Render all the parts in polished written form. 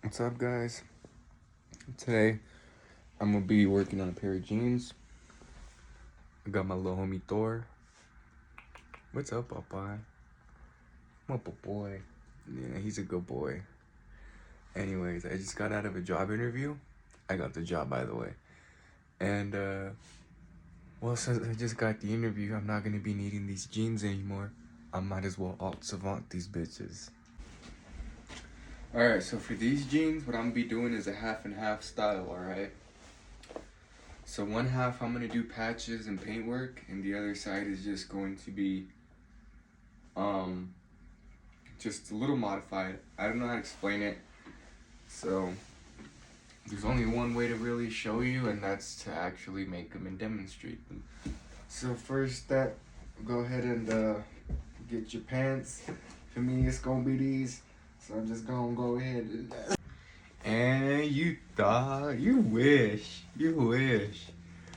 What's up, guys? Today I'm gonna be working on a pair of jeans. I got my little homie Thor. What's up, Popeye? I'm up, boy. Yeah, he's a good boy. Anyways, I just got out of a job interview. I got the job, by the way. And well, since I just got the interview, I'm not gonna be needing these jeans anymore. I might as well alt savant these bitches. Alright, so for these jeans, what I'm gonna be doing is a half and half style, alright? So one half I'm gonna do patches and paintwork, and the other side is just going to be just a little modified. I don't know how to explain it. So there's only one way to really show you, and that's to actually make them and demonstrate them. So first step, go ahead and get your pants. For me, it's gonna be these. So I'm just gonna go ahead and you thought, you wish.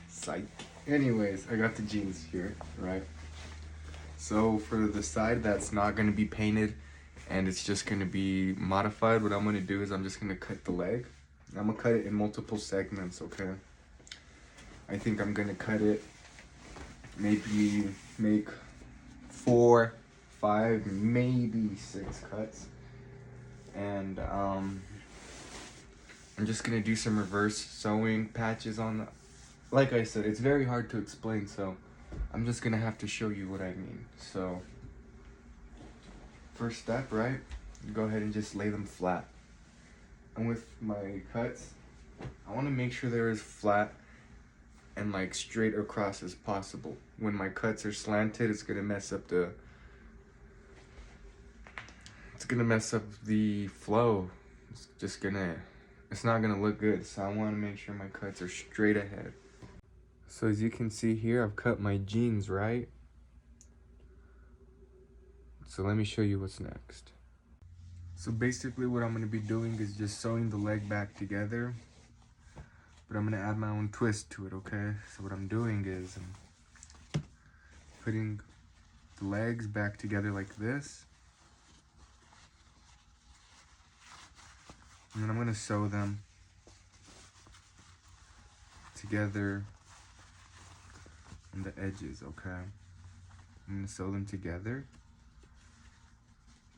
Psych. Anyways, I got the jeans here, right? So for the side that's not gonna be painted and it's just gonna be modified, what I'm gonna do is I'm just gonna cut the leg. I'm gonna cut it in multiple segments, okay? I think I'm gonna cut it, maybe make 4, 5, maybe 6 cuts. And I'm just gonna do some reverse sewing patches on the, like I said, it's very hard to explain, so I'm just gonna have to show you what I mean. So first step, right? Go ahead and just lay them flat. And with my cuts, I want to make sure they're as flat and like straight across as possible. When my cuts are slanted, it's gonna mess up the flow. It's not gonna look good. So I want to make sure my cuts are straight ahead. So as you can see here, I've cut my jeans, right? So let me show you what's next. So basically what I'm gonna be doing is just sewing the leg back together, but I'm gonna add my own twist to it, okay? So what I'm doing is I'm putting the legs back together like this. And then I'm gonna sew them together on the edges, okay? I'm gonna sew them together.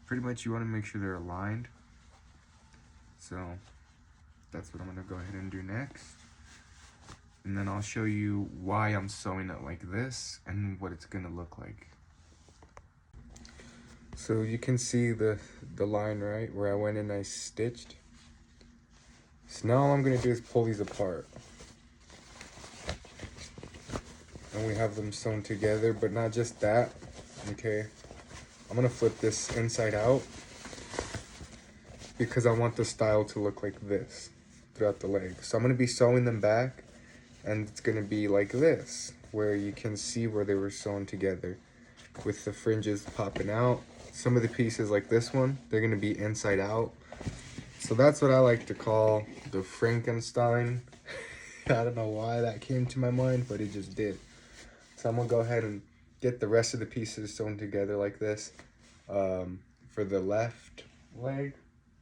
Pretty much you wanna make sure they're aligned. So that's what I'm gonna go ahead and do next. And then I'll show you why I'm sewing it like this and what it's gonna look like. So you can see the line, right, where I went and I stitched. So now all I'm gonna do is pull these apart. And we have them sewn together, but not just that, okay? I'm gonna flip this inside out because I want the style to look like this throughout the leg. So I'm gonna be sewing them back, and it's gonna be like this, where you can see where they were sewn together with the fringes popping out. Some of the pieces like this one, they're gonna be inside out. So that's what I like to call the Frankenstein. I don't know why that came to my mind, but it just did. So I'm gonna go ahead and get the rest of the pieces sewn together like this for the left leg,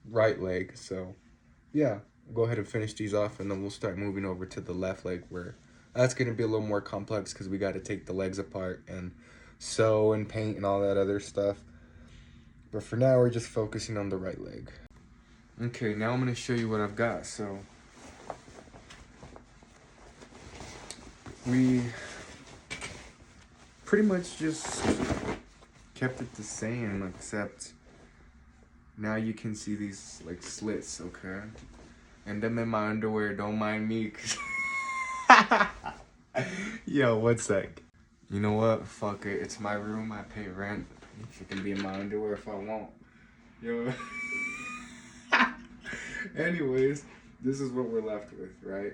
right leg. So yeah, go ahead and finish these off, and then we'll start moving over to the left leg, where that's gonna be a little more complex because we got to take the legs apart and sew and paint and all that other stuff. But for now, we're just focusing on the right leg. Okay, now I'm gonna show you what I've got. So we pretty much just kept it the same, except now you can see these like slits, okay? And them in my underwear, don't mind me, cause yo, one sec. You know what? Fuck it. It's my room. I pay rent. I can be in my underwear if I want. Yo. Anyways, this is what we're left with, right?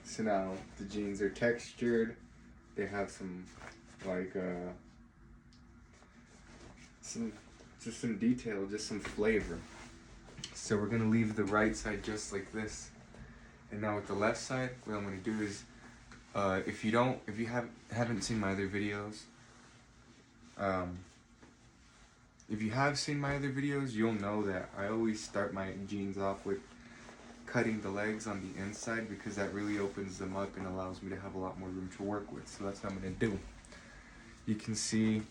So now the jeans are textured. They have some like some detail, just some flavor. So we're gonna leave the right side just like this. And now with the left side, what I'm gonna do is if you haven't seen my other videos, if you have seen my other videos, you'll know that I always start my jeans off with cutting the legs on the inside because that really opens them up and allows me to have a lot more room to work with. So that's what I'm gonna do. You can see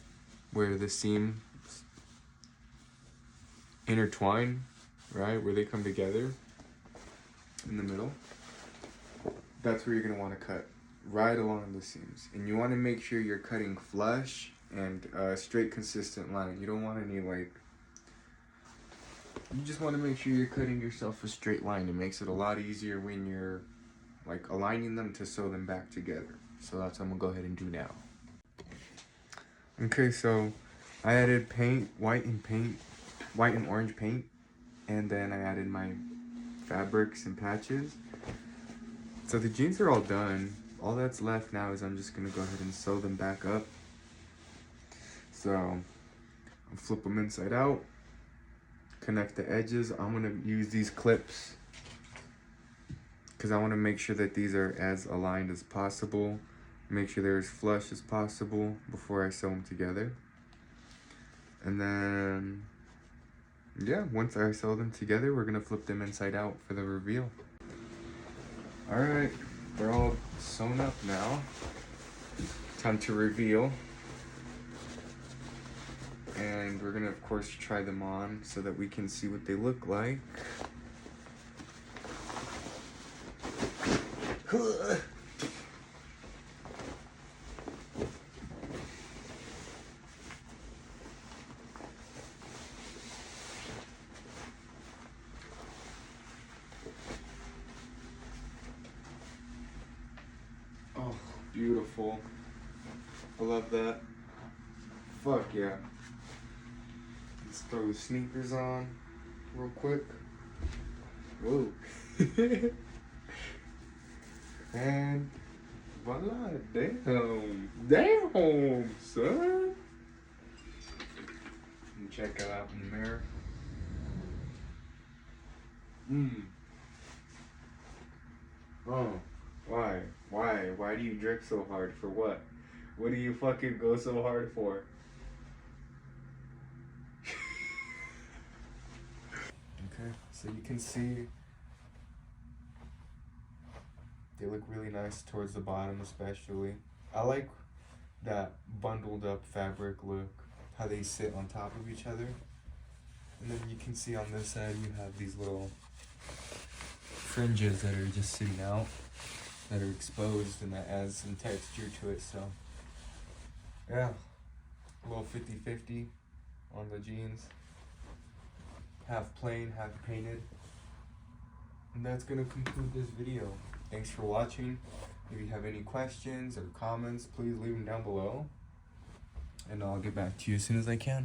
where the seams intertwine, right? Where they come together in the middle. That's where you're gonna wanna cut, right along the seams. And you wanna make sure you're cutting flush and a straight, consistent line. You don't want any like, you just wanna make sure you're cutting yourself a straight line. It makes it a lot easier when you're like aligning them to sew them back together. So that's what I'm gonna go ahead and do now. Okay, so I added paint, white and orange paint, and then I added my fabrics and patches. So the jeans are all done. All that's left now is I'm just gonna go ahead and sew them back up. So I'll flip them inside out, connect the edges. I'm gonna use these clips because I wanna make sure that these are as aligned as possible. Make sure they're as flush as possible before I sew them together. And then, yeah, once I sew them together, we're gonna flip them inside out for the reveal. All right, they're all sewn up now. Time to reveal. And we're gonna, of course, try them on so that we can see what they look like. Oh, beautiful. I love that. Fuck yeah. Let's throw the sneakers on real quick. Whoa. And voila. Damn. Damn, son. And check it out in the mirror. Oh. Why? Why do you drip so hard? For what? What do you fucking go so hard for? Okay, so you can see they look really nice towards the bottom especially. I like that bundled up fabric look, how they sit on top of each other. And then you can see on this side you have these little fringes that are just sitting out, that are exposed, and that adds some texture to it. So yeah, a little 50-50 on the jeans, half plain, half painted. And that's gonna conclude this video. Thanks for watching. If you have any questions or comments, please leave them down below and I'll get back to you as soon as I can.